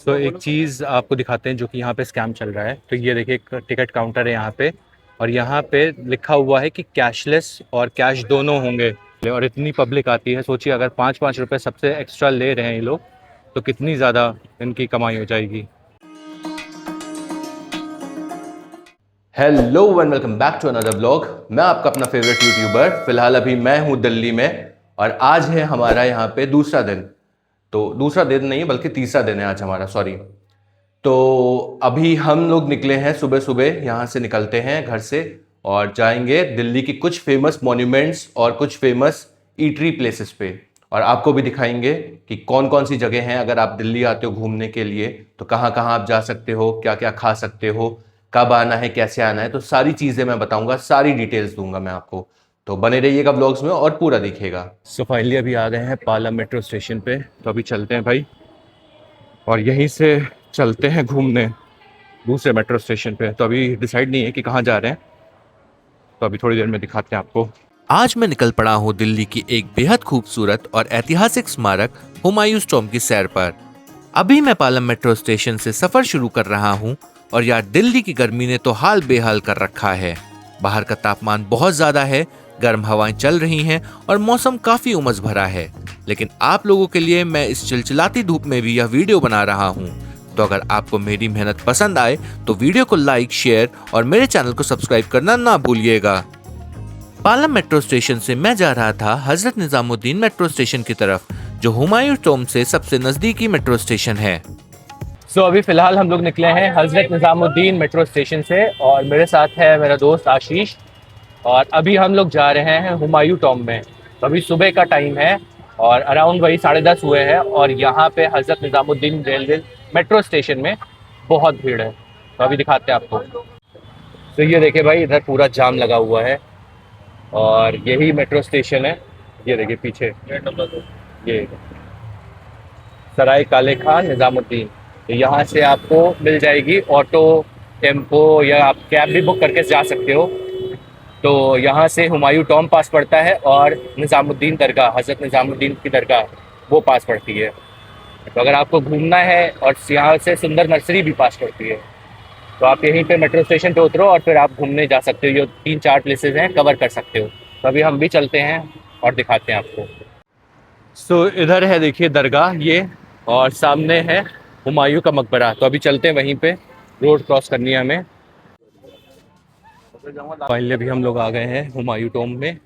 एक चीज़ आपको दिखाते हैं जो कि यहाँ पे स्कैम चल रहा है। तो ये देखिए एक टिकट काउंटर है यहाँ पे, और यहाँ पे लिखा हुआ है कि कैशलेस और कैश दोनों होंगे। और इतनी पब्लिक आती है, सोचिए अगर 5-5 रुपए सबसे एक्स्ट्रा ले रहे हैं ये लोग, तो कितनी ज़्यादा इनकी कमाई हो जाएगी। Hello and welcome back to another vlog. मैं आपका अपना फेवरेट यूट्यूबर। फिलहाल अभी मैं हूं दिल्ली में, और आज है हमारा यहाँ पे दूसरा दिन। तो दूसरा दिन नहीं बल्कि तीसरा दिन है आज हमारा, सॉरी। तो अभी हम लोग निकले हैं, सुबह सुबह यहाँ से निकलते हैं घर से और जाएंगे दिल्ली की कुछ फेमस मॉन्यूमेंट्स और कुछ फेमस ईटरी प्लेसेस पे। और आपको भी दिखाएंगे कि कौन कौन सी जगह हैं। अगर आप दिल्ली आते हो घूमने के लिए तो कहाँ कहाँ आप जा सकते हो, क्या क्या खा सकते हो, कब आना है, कैसे आना है, तो सारी चीज़ें मैं बताऊंगा, सारी डिटेल्स दूंगा मैं आपको। तो बने रहिएगा व्लॉग्स में और पूरा देखिएगा। फाइनली अभी आ गए हैं पाला मेट्रो स्टेशन पे, तो अभी चलते हैं भाई, और यहीं से चलते हैं घूमने दूसरे मेट्रो स्टेशन पे। तो अभी डिसाइड नहीं है कि कहाँ जा रहे हैं, तो अभी थोड़ी देर में दिखाते हैं आपको। आज मैं निकल पड़ा हूँ दिल्ली की एक बेहद खूबसूरत और ऐतिहासिक स्मारक हुमायूं टॉम्ब की सैर पर। अभी मैं पालम मेट्रो स्टेशन से सफर शुरू कर रहा हूँ, और यार दिल्ली की गर्मी ने तो हाल बेहाल कर रखा है। बाहर का तापमान बहुत ज्यादा है, गर्म हवाएं चल रही हैं और मौसम काफी उमस भरा है। लेकिन आप लोगों के लिए मैं इस चिलचिलाती धूप में भी यह वीडियो बना रहा हूँ। तो अगर आपको मेरी मेहनत पसंद आए तो वीडियो को लाइक, शेयर और मेरे चैनल को सब्सक्राइब करना ना भूलिएगा। पालम मेट्रो स्टेशन से मैं जा रहा था हजरत निजामुद्दीन मेट्रो स्टेशन की तरफ, जो हुमायूं टॉम्ब से सबसे नजदीकी मेट्रो स्टेशन है। अभी फिलहाल हम लोग निकले हैं हजरत निजामुद्दीन मेट्रो स्टेशन से, और मेरे साथ है मेरा दोस्त आशीष। और अभी हम लोग जा रहे हैं हुमायूं टॉम्ब में। तो अभी सुबह का टाइम है और अराउंड वही 10:30 हुए हैं, और यहाँ पे Hazrat Nizamuddin railway metro station में बहुत भीड़ है। तो अभी दिखाते हैं आपको। तो ये देखिए भाई, इधर पूरा जाम लगा हुआ है, और यही मेट्रो स्टेशन है। ये देखिए पीछे, ये सराय काले खान निजामुद्दीन। तो यहाँ से आपको मिल जाएगी ऑटो, टेम्पो, या आप कैब भी बुक करके जा सकते हो। तो यहाँ से हुमायूं टॉम्ब पास पड़ता है, और निज़ामुद्दीन दरगाह, हज़रत निज़ामुद्दीन की दरगाह, वो पास पड़ती है। तो अगर आपको घूमना है, और यहाँ से सुंदर नर्सरी भी पास पड़ती है, तो आप यहीं पे मेट्रो स्टेशन पे उतरो और फिर आप घूमने जा सकते हो। ये 3-4 प्लेसेस हैं, कवर कर सकते हो। तो अभी हम भी चलते हैं और दिखाते हैं आपको। इधर है देखिए दरगाह ये, और सामने है हुमायूं का मकबरा। तो अभी चलते हैं वहीं पे, रोड क्रॉस करनी है हमें। फाइनली अभी हम लोग आ गए हैं हुमायूं टॉम्ब में।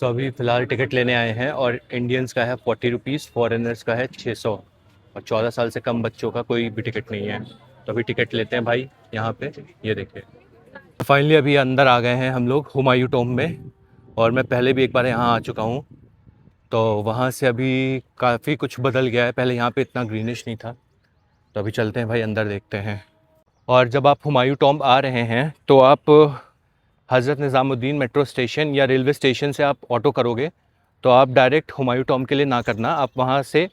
अभी फ़िलहाल टिकट लेने आए हैं, और इंडियंस का है 40 रुपीज़, फॉरेनर्स का है 600, और 14 साल से कम बच्चों का कोई भी टिकट नहीं है। तो अभी टिकट लेते हैं भाई यहाँ पे, ये देखिए। फाइनली अभी अंदर आ गए हैं हम लोग हुमायूं टॉम्ब में, और मैं पहले भी एक बार यहाँ आ चुका हूँ। तो वहाँ से अभी काफ़ी कुछ बदल गया है, पहले यहाँ पे इतना ग्रीनिश नहीं था। तो अभी चलते हैं भाई, अंदर देखते हैं। और जब आप हुमायूं टॉम्ब आ रहे हैं तो आप हज़रत निज़ामुद्दीन मेट्रो स्टेशन या रेलवे स्टेशन से आप ऑटो करोगे, तो आप डायरेक्ट हुमायूं टॉम्ब के लिए ना करना, आप वहाँ से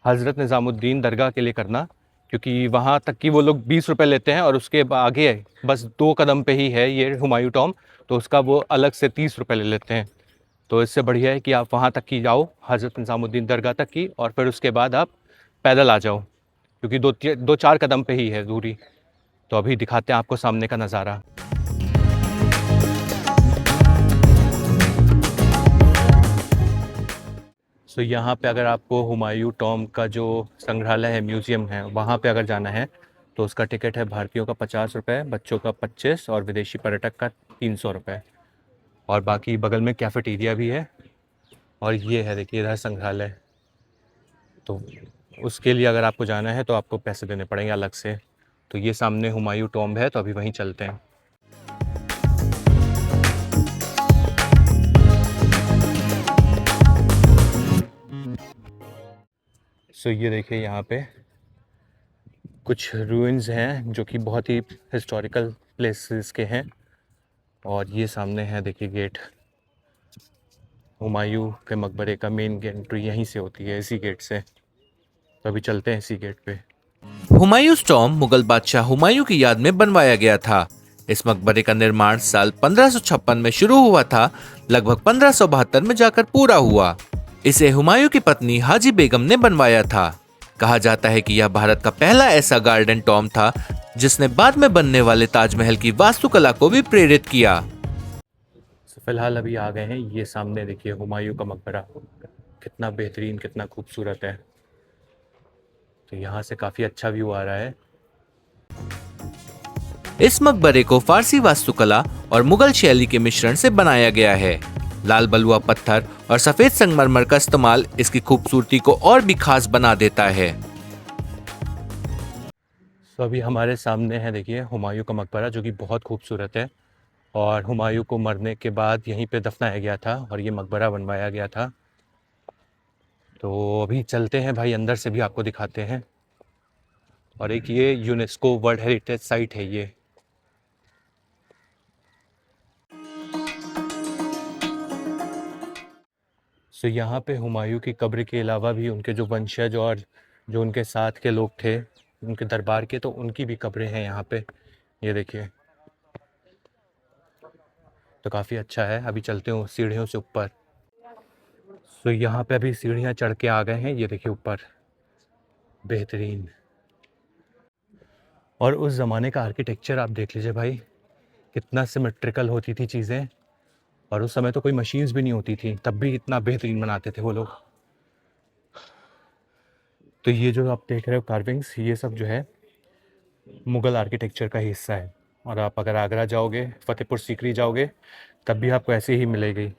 हज़रत निज़ामुद्दीन दरगाह के लिए करना। क्योंकि वहाँ तक की वो लोग 20 रुपये लेते हैं, और उसके आगे बस 2 कदम पे ही है ये हुमायूं टॉम्ब, तो उसका वो अलग से 30 रुपये ले लेते हैं। तो इससे बढ़िया है कि आप वहाँ तक की जाओ, हज़रत निज़ामुद्दीन दरगाह तक की, और फिर उसके बाद आप पैदल आ जाओ, क्योंकि 2-4 कदम पे ही है दूरी। तो अभी दिखाते हैं आपको सामने का नज़ारा। यहाँ पे अगर आपको हुमायूं टॉम्ब का जो संग्रहालय है, म्यूज़ियम है, वहाँ पे अगर जाना है तो उसका टिकट है भारतीयों का 50 रुपये, बच्चों का 25 और विदेशी पर्यटक का 300 रुपये। और बाकी बगल में कैफेटेरिया भी है, और ये है देखिए इधर संग्रहालय। तो उसके लिए अगर आपको जाना है तो आपको पैसे देने पड़ेंगे अलग से। तो ये सामने हुमायूं टॉम्ब है, तो अभी वहीं चलते हैं। ये देखिए यहाँ पे कुछ रूइंस हैं जो कि बहुत ही हिस्टोरिकल प्लेसेस के हैं, और ये सामने है देखिए गेट। हुमायूं के मकबरे का मेन एंट्री यहीं से होती है, इसी गेट से। तो अभी चलते हैं इसी गेट पे। हुमायूं टॉम्ब मुगल बादशाह हुमायूं की याद में बनवाया गया था। इस मकबरे का निर्माण साल 1556 में शुरू हुआ था, लगभग 1572 में जाकर पूरा हुआ। इसे हुमायूं की पत्नी हाजी बेगम ने बनवाया था। कहा जाता है कि यह भारत का पहला ऐसा गार्डन टॉम था जिसने बाद में बनने वाले ताजमहल की वास्तुकला को भी प्रेरित किया। तो फिलहाल अभी आ गए हैं, ये सामने देखिए हुमायूं का मकबरा, कितना बेहतरीन, कितना खूबसूरत है। तो यहाँ से काफ़ी अच्छा व्यू आ रहा है। इस मकबरे को फारसी वास्तुकला और मुगल शैली के मिश्रण से बनाया गया है। लाल बलुआ पत्थर और सफेद संगमरमर का इस्तेमाल इसकी खूबसूरती को और भी खास बना देता है। तो अभी हमारे सामने है देखिए हुमायूं का मकबरा, जो कि बहुत खूबसूरत है और हुमायूं को मरने के बाद यहीं पे दफनाया गया था और ये मकबरा बनवाया गया था। तो अभी चलते हैं भाई, अंदर से भी आपको दिखाते हैं। और एक ये यूनेस्को वर्ल्ड हेरिटेज साइट है ये। सो यहाँ पे हुमायूं की कब्र के अलावा भी उनके जो वंशज और जो उनके साथ के लोग थे उनके दरबार के, तो उनकी भी कब्रें हैं यहाँ पे, ये देखिए। तो काफ़ी अच्छा है। अभी चलते हैं सीढ़ियों से ऊपर। सो यहाँ पे अभी सीढ़ियाँ चढ़ के आ गए हैं, ये देखिए ऊपर, बेहतरीन। और उस ज़माने का आर्किटेक्चर आप देख लीजिए भाई, कितना सिमेट्रिकल होती थी चीज़ें। और उस समय तो कोई मशीन्स भी नहीं होती थी, तब भी इतना बेहतरीन बनाते थे वो लोग। तो ये जो आप देख रहे हो कार्विंग्स, ये सब जो है मुग़ल आर्किटेक्चर का हिस्सा है। और आप अगर आगरा जाओगे, फ़तेहपुर सीकरी जाओगे, तब भी आपको ऐसे ही मिलेगी।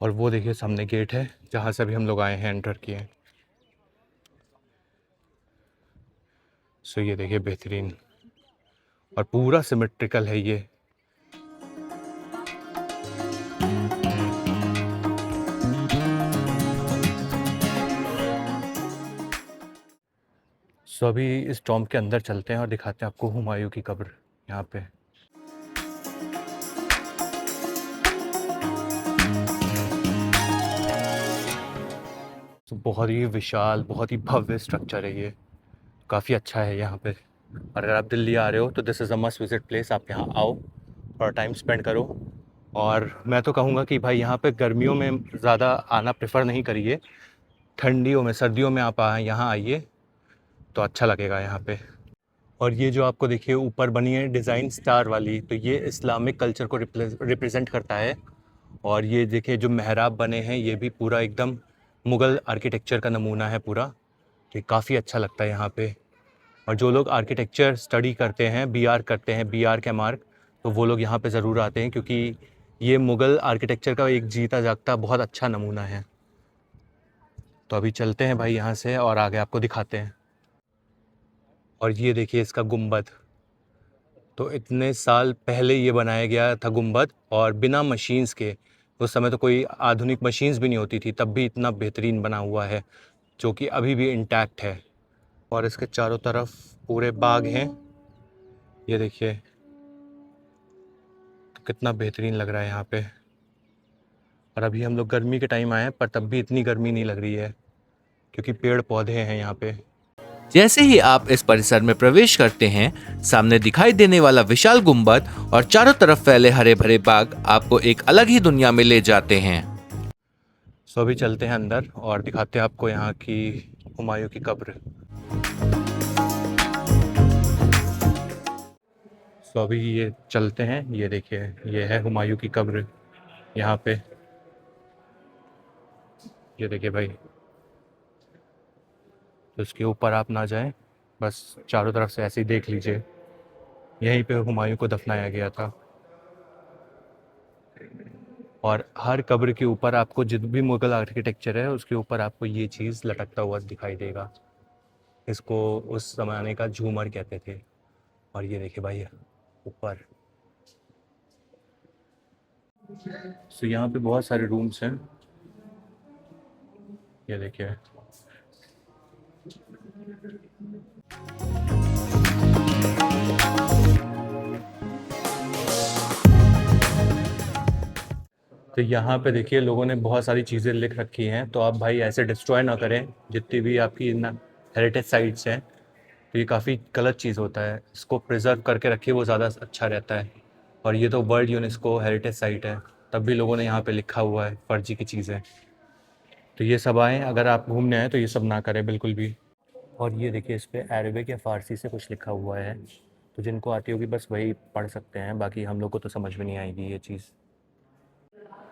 और वो देखिए सामने गेट है जहाँ से अभी हम लोग आए हैं, एंटर किए हैं। सो ये देखिए बेहतरीन, और पूरा सिमेट्रिकल है ये। सो अभी इस टॉम के अंदर चलते हैं और दिखाते हैं आपको हुमायूं की कब्र यहाँ पे। तो बहुत ही विशाल, बहुत ही भव्य स्ट्रक्चर है ये, काफ़ी अच्छा है यहाँ पे। और अगर आप दिल्ली आ रहे हो तो this is a must visit place. आप यहाँ आओ और टाइम स्पेंड करो। और मैं तो कहूँगा कि भाई यहाँ पे गर्मियों में ज़्यादा आना प्रेफर नहीं करिए, ठंडियों में, सर्दियों में आप यहाँ आइए तो अच्छा लगेगा यहाँ पे। और ये जो आपको देखिए ऊपर बनी है डिज़ाइन स्टार वाली, तो ये इस्लामिक कल्चर को रिप्रेजेंट करता है। और ये देखिए जो मेहराब बने हैं, ये भी पूरा एकदम मुग़ल आर्किटेक्चर का नमूना है पूरा। तो काफ़ी अच्छा लगता है यहाँ पे। और जो लोग आर्किटेक्चर स्टडी करते हैं, बीआर करते हैं, बीआर का मार्क, तो वो लोग यहाँ पे ज़रूर आते हैं, क्योंकि ये मुग़ल आर्किटेक्चर का एक जीता जागता बहुत अच्छा नमूना है। तो अभी चलते हैं भाई यहाँ से और आगे आपको दिखाते हैं। और ये देखिए इसका गुंबद, तो इतने साल पहले ये बनाया गया था गुंबद, और बिना मशीन्स के। उस समय तो कोई आधुनिक मशीन्स भी नहीं होती थी, तब भी इतना बेहतरीन बना हुआ है, जो कि अभी भी इंटैक्ट है। और इसके चारों तरफ पूरे बाग हैं, ये देखिए, तो कितना बेहतरीन लग रहा है यहाँ पे। और अभी हम लोग गर्मी के टाइम आए हैं, पर तब भी इतनी गर्मी नहीं लग रही है, क्योंकि पेड़ पौधे हैं यहाँ पे। जैसे ही आप इस परिसर में प्रवेश करते हैं, सामने दिखाई देने वाला विशाल गुंबद और चारों तरफ फैले हरे भरे बाग आपको एक अलग ही दुनिया में ले जाते हैं। सो अभी चलते हैं अंदर और दिखाते हैं आपको यहाँ की हुमायूं की कब्र। सो अभी ये चलते हैं, ये देखिए, ये है हुमायूं की कब्र यहाँ पे, ये देखिए भाई। तो इसके ऊपर आप ना जाएं, बस चारों तरफ से ऐसे ही देख लीजिए। यहीं पे हुमायूं को दफनाया गया था। और हर कब्र के ऊपर आपको, जितना भी मुगल आर्किटेक्चर है उसके ऊपर आपको ये चीज़ लटकता हुआ दिखाई देगा। इसको उस ज़माने का झूमर कहते थे। और ये देखिए भाई ऊपर। तो यहाँ पे बहुत सारे रूम्स हैं, ये देखिए। तो यहाँ पे देखिए लोगों ने बहुत सारी चीज़ें लिख रखी हैं, तो आप भाई ऐसे डिस्ट्रॉय ना करें जितनी भी आपकी हेरिटेज साइट्स हैं। तो ये काफ़ी गलत चीज़ होता है, इसको प्रिजर्व करके रखिए, वो ज़्यादा अच्छा रहता है। और ये तो वर्ल्ड यूनेस्को हेरिटेज साइट है, तब भी लोगों ने यहाँ पे लिखा हुआ है फर्जी की चीज़ें। तो ये सब आएँ, अगर आप घूमने आए तो ये सब ना करें बिल्कुल भी। और ये देखिए इस पे अरबिक या फ़ारसी से कुछ लिखा हुआ है, तो जिनको आती होगी बस वही पढ़ सकते हैं, बाकी हम लोग को तो समझ में नहीं आएगी ये चीज़।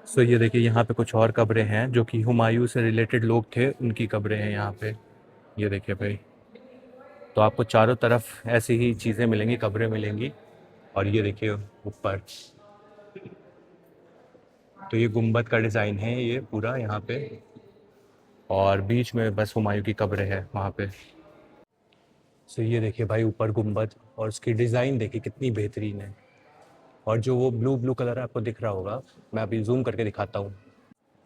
सो ये देखिए यहाँ पे कुछ और कब्रें हैं जो कि हुमायूं से रिलेटेड लोग थे, उनकी कब्रें हैं यहाँ पे। ये देखिए भाई, तो आपको चारों तरफ ऐसी ही चीज़ें मिलेंगी, कब्रें मिलेंगी। और ये देखिए ऊपर, तो ये गुंबद का डिज़ाइन है ये पूरा यहाँ पे, और बीच में बस हुमायूं की कब्रें हैं वहाँ पे। सो ये देखिए भाई ऊपर गुंबद, और उसकी डिज़ाइन देखिए कितनी बेहतरीन है। और जो वो ब्लू ब्लू कलर आपको दिख रहा होगा, मैं अभी जूम करके दिखाता हूँ।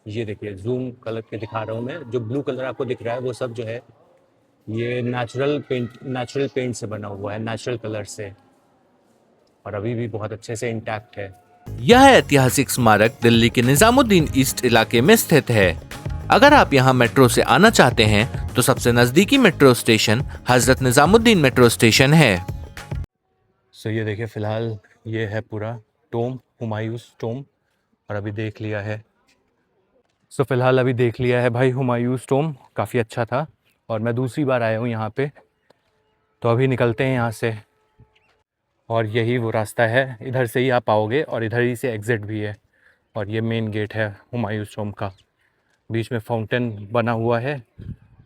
ये देखिए जूम कलर के दिखा रहा हूँ मैं, जो ब्लू कलर आपको दिख रहा है वो सब जो है ये नेचुरल पेंट से बना हुआ है, नेचुरल कलर से, और अभी भी बहुत अच्छे से इंटैक्ट है। यह ऐतिहासिक स्मारक दिल्ली के निजामुद्दीन ईस्ट इलाके में स्थित है। अगर आप यहाँ मेट्रो से आना चाहते हैं तो सबसे नजदीकी metro station Hazrat Nizamuddin metro station है। सो ये देखिए फ़िलहाल ये है पूरा टोम, हुमायूंस टोम, और अभी देख लिया है। सो फ़िलहाल अभी देख लिया है भाई हुमायूंस टोम, काफ़ी अच्छा था, और मैं दूसरी बार आया हूँ यहाँ पे, तो अभी निकलते हैं यहाँ से। और यही वो रास्ता है, इधर से ही आप आओगे और इधर ही से एग्ज़िट भी है, और ये मेन गेट है हुमायूंस टोम का। बीच में फाउंटेन बना हुआ है,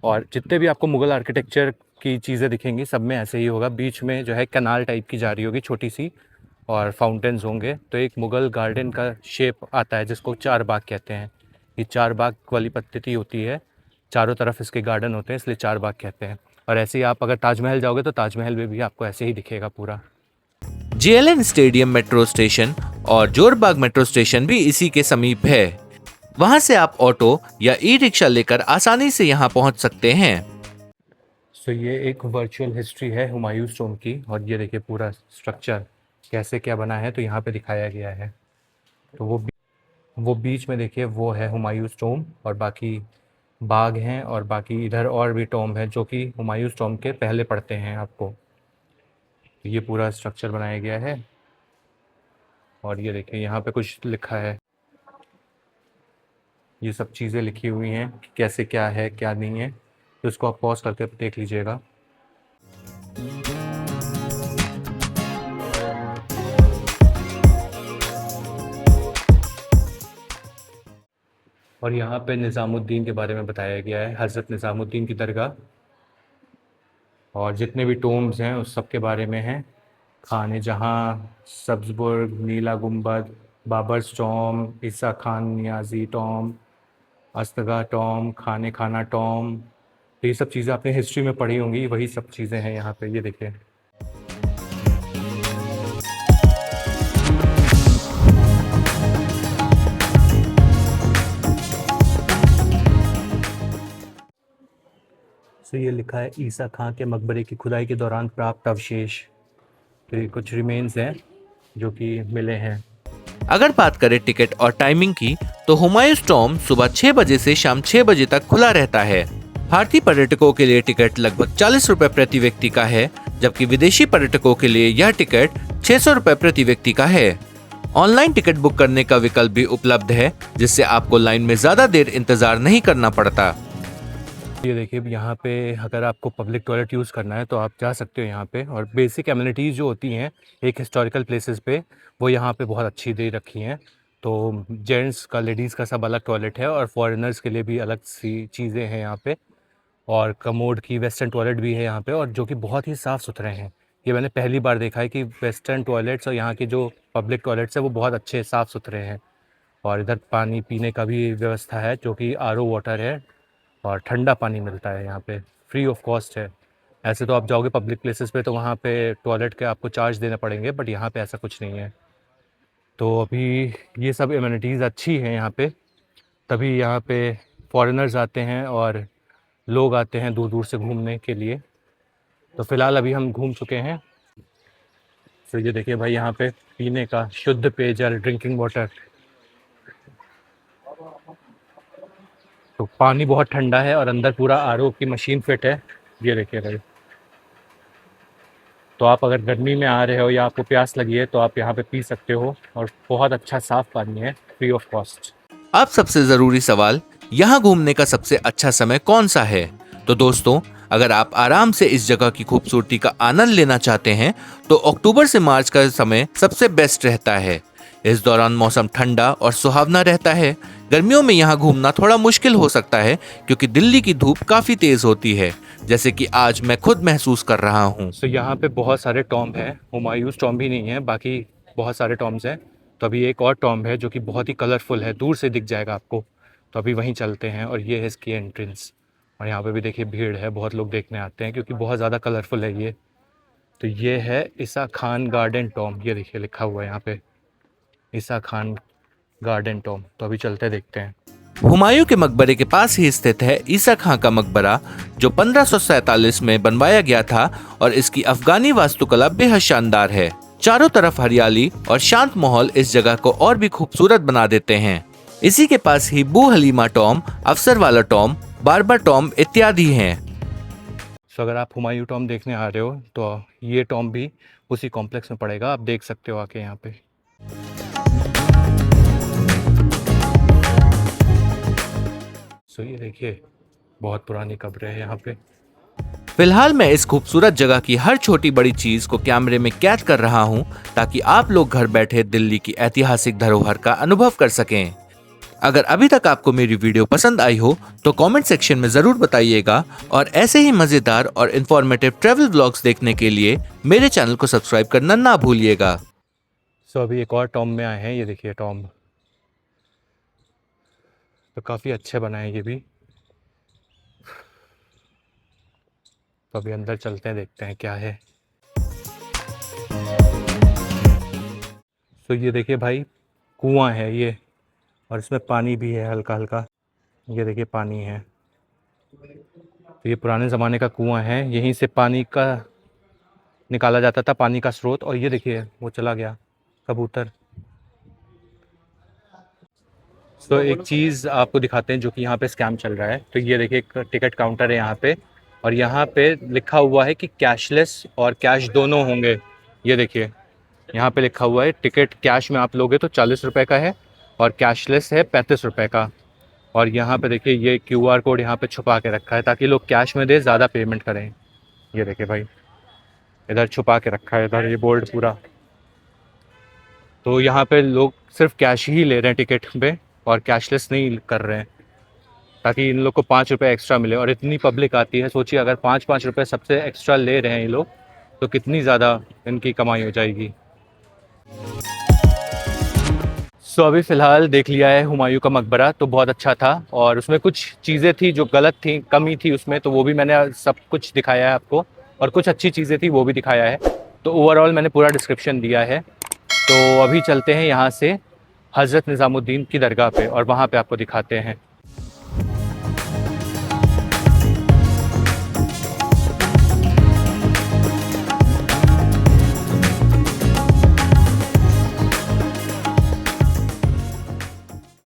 और जितने भी आपको मुग़ल आर्किटेक्चर की चीज़ें दिखेंगी सब में ऐसे ही होगा। बीच में जो है कैनाल टाइप की जा रही होगी छोटी सी, और फाउंटेन्स होंगे, तो एक मुग़ल गार्डन का शेप आता है जिसको चार बाग कहते हैं। ये चार बाग वाली पद्धति होती है, चारों तरफ इसके गार्डन होते हैं, इसलिए चार बाग कहते हैं। और ऐसे ही आप अगर ताजमहल जाओगे तो ताजमहल में भी आपको ऐसे ही दिखेगा पूरा। जेएलएन स्टेडियम मेट्रो स्टेशन और जोरबाग मेट्रो स्टेशन भी इसी के समीप है। वहां से आप ऑटो या ई रिक्शा लेकर आसानी से यहाँ पहुंच सकते हैं। सो ये एक वर्चुअल हिस्ट्री है हुमायूंस टोम की, और ये देखिए पूरा स्ट्रक्चर कैसे क्या बना है, तो यहाँ पे दिखाया गया है। तो वो बीच में देखिए वो है हुमायूंस टोम, और बाकी बाग हैं, और बाकी इधर और भी टोम है जो कि हुमायूंस टोम के पहले पड़ते हैं आपको। तो ये पूरा स्ट्रक्चर बनाया गया है, और ये देखिए यहाँ पे कुछ लिखा है, ये सब चीज़ें लिखी हुई हैं कि कैसे क्या है क्या नहीं है, तो इसको आप पॉज करके देख लीजिएगा। और यहाँ पे निज़ामुद्दीन के बारे में बताया गया है, हज़रत निज़ामुद्दीन की दरगाह, और जितने भी टोम्स हैं उस सब के बारे में हैं। खाने जहाँ, सब्ज़बुर्ग, नीला गुंबद, बाबर्स टॉम, ईसा खान नियाज़ी टॉम, अस्तगा टॉम, खाने खाना टॉम, तो ये सब चीज़ें आपने हिस्ट्री में पढ़ी होंगी, वही सब चीज़ें हैं यहाँ पे। ये देखिए तो ये लिखा है ईसा खां के मकबरे की खुदाई के दौरान प्राप्त अवशेष, तो ये कुछ रिमेन्स हैं जो कि मिले हैं। अगर बात करें टिकट और टाइमिंग की तो हुमायूंस टॉम सुबह 6 बजे से शाम 6 बजे तक खुला रहता है। भारतीय पर्यटकों के लिए टिकट लगभग 40 रुपए प्रति व्यक्ति का है, जबकि विदेशी पर्यटकों के लिए यह टिकट 600 रुपए प्रति व्यक्ति का है। ऑनलाइन टिकट बुक करने का विकल्प भी उपलब्ध है, जिससे आपको लाइन में ज्यादा देर इंतजार नहीं करना पड़ता। ये देखिए यहाँ पे अगर आपको पब्लिक टॉयलेट यूज़ करना है तो आप जा सकते हो यहाँ पे, और बेसिक एमिनिटीज़ जो होती हैं एक हिस्टोरिकल प्लेसेस पे, वो यहाँ पे बहुत अच्छी दे रखी हैं। तो जेंट्स का, लेडीज़ का सब अलग टॉयलेट है, और फॉरेनर्स के लिए भी अलग सी चीज़ें हैं यहाँ पे, और कमोड की वेस्टर्न टॉयलेट भी है यहाँ पे, और जो कि बहुत ही साफ़ सुथरे हैं। ये मैंने पहली बार देखा है कि वेस्टर्न टॉयलेट्स और यहाँ के जो पब्लिक टॉयलेट्स हैं वो बहुत अच्छे साफ़ सुथरे हैं। और इधर पानी पीने का भी व्यवस्था है जो कि आरओ वाटर है, और ठंडा पानी मिलता है यहाँ पे, फ्री ऑफ कॉस्ट है। ऐसे तो आप जाओगे पब्लिक प्लेसेस पे तो वहाँ पे टॉयलेट के आपको चार्ज देने पड़ेंगे, बट यहाँ पे ऐसा कुछ नहीं है। तो अभी ये सब एमिनिटीज़ अच्छी हैं यहाँ पे, तभी यहाँ पे फॉरेनर्स आते हैं और लोग आते हैं दूर दूर से घूमने के लिए। तो फ़िलहाल अभी हम घूम चुके हैं। तो ये देखिए भाई यहाँ पे पीने का शुद्ध पेयजल, ड्रिंकिंग वाटर, तो पानी बहुत ठंडा है, और अंदर पूरा आरओ की मशीन फिट है। ये देखिए भाई, तो आप अगर गर्मी में आ रहे हो या आपको प्यास लगी है तो आप यहाँ पे पी सकते हो, और बहुत अच्छा साफ़ पानी है, फ्री ऑफ कॉस्ट। अब सबसे जरूरी सवाल, यहाँ घूमने का सबसे अच्छा समय कौन सा है? तो दोस्तों, अगर आप आराम से इस जगह की खूबसूरती का आनंद लेना चाहते हैं तो अक्टूबर से मार्च का समय सबसे बेस्ट रहता है। इस दौरान मौसम ठंडा और सुहावना रहता है। गर्मियों में यहाँ घूमना थोड़ा मुश्किल हो सकता है क्योंकि दिल्ली की धूप काफी तेज होती है, जैसे कि आज मैं खुद महसूस कर रहा हूँ। तो यहाँ पे बहुत सारे टॉम्ब हैं, हुमायूंस टॉम्ब ही नहीं है, बाकी बहुत सारे टॉम्ब्स हैं। तो अभी एक और टॉम्ब है जो कि बहुत ही कलरफुल है, दूर से दिख जाएगा आपको। तो अभी वहीं चलते हैं और ये है इसकी एंट्रेंस। और यहाँ पे भी देखिए भीड़ है, बहुत लोग देखने आते हैं क्योंकि बहुत ज़्यादा कलरफुल है ये। तो ये है ईसा खान गार्डन टॉम्ब, ये देखिए लिखा हुआ है यहाँ पे ईसा खान गार्डन टॉम्ब। तो अभी चलते देखते हैं। हुमायूं के मकबरे के पास ही स्थित है ईसा खां का मकबरा, जो 1547 में बनवाया गया था और इसकी अफगानी वास्तुकला बेहद शानदार है। चारों तरफ हरियाली और शांत माहौल इस जगह को और भी खूबसूरत बना देते हैं। इसी के पास ही बू हलीमा टॉम्ब, अफसर वाला टॉम्ब, बारबर टॉम्ब इत्यादि हैं। सो अगर आप हुमायूं टॉम्ब देखने आ रहे हो तो ये टॉम्ब भी उसी कॉम्प्लेक्स में पड़ेगा, आप देख सकते हो आके यहाँ पे। सो ये देखिए बहुत पुरानी कब्र है यहाँ पे। फिलहाल मैं इस खूबसूरत जगह की हर छोटी बड़ी चीज को कैमरे में कैद कर रहा हूँ ताकि आप लोग घर बैठे दिल्ली की ऐतिहासिक धरोहर का अनुभव कर सकें। अगर अभी तक आपको मेरी वीडियो पसंद आई हो तो कमेंट सेक्शन में जरूर बताइएगा और ऐसे ही मजेदार और इन्फॉर्मेटिव ट्रैवल व्लॉग्स देखने के लिए मेरे चैनल को सब्सक्राइब करना ना भूलिएगा। सो अभी एक और टॉम्ब में आए हैं, ये देखिए टॉम्ब तो काफ़ी अच्छे बनाए ये भी। तो अभी अंदर चलते हैं, देखते हैं क्या है। तो ये देखिए भाई कुआं है ये, और इसमें पानी भी है हल्का हल्का। ये देखिए पानी है, तो ये पुराने ज़माने का कुआं है, यहीं से पानी का निकाला जाता था, पानी का स्रोत। और ये देखिए वो चला गया कबूतर। तो एक चीज़ आपको दिखाते हैं जो कि यहाँ पे स्कैम चल रहा है। तो ये देखिए एक टिकट काउंटर है यहाँ पे, और यहाँ पे लिखा हुआ है कि कैशलेस और कैश दोनों होंगे। ये देखिए यहाँ पे लिखा हुआ है टिकट कैश में आप लोगे तो 40 रुपये का है और कैशलेस है 35 रुपये का। और यहाँ पे देखिए ये QR कोड यहाँ पे छुपा के रखा है ताकि लोग कैश में दे, ज़्यादा पेमेंट करें। ये देखिए भाई इधर छुपा के रखा है, इधर ये बोर्ड पूरा। तो यहाँ पे लोग सिर्फ कैश ही ले रहे हैं टिकट पे और कैशलेस नहीं कर रहे हैं, ताकि इन लोग को 5 रुपये एक्स्ट्रा मिले। और इतनी पब्लिक आती है, सोचिए अगर 5-5 रुपये सबसे एक्स्ट्रा ले रहे हैं ये लोग तो कितनी ज़्यादा इनकी कमाई हो जाएगी। सो अभी फ़िलहाल देख लिया है हुमायूं का मकबरा, तो बहुत अच्छा था। और उसमें कुछ चीज़ें थी जो गलत थी, कमी थी उसमें, तो वो भी मैंने सब कुछ दिखाया है आपको। और कुछ अच्छी चीज़ें थी वो भी दिखाया है। तो ओवरऑल मैंने पूरा डिस्क्रिप्शन दिया है। तो अभी चलते हैं यहाँ से हज़रत निज़ामुद्दीन की दरगाह पे और वहाँ पे आपको दिखाते हैं।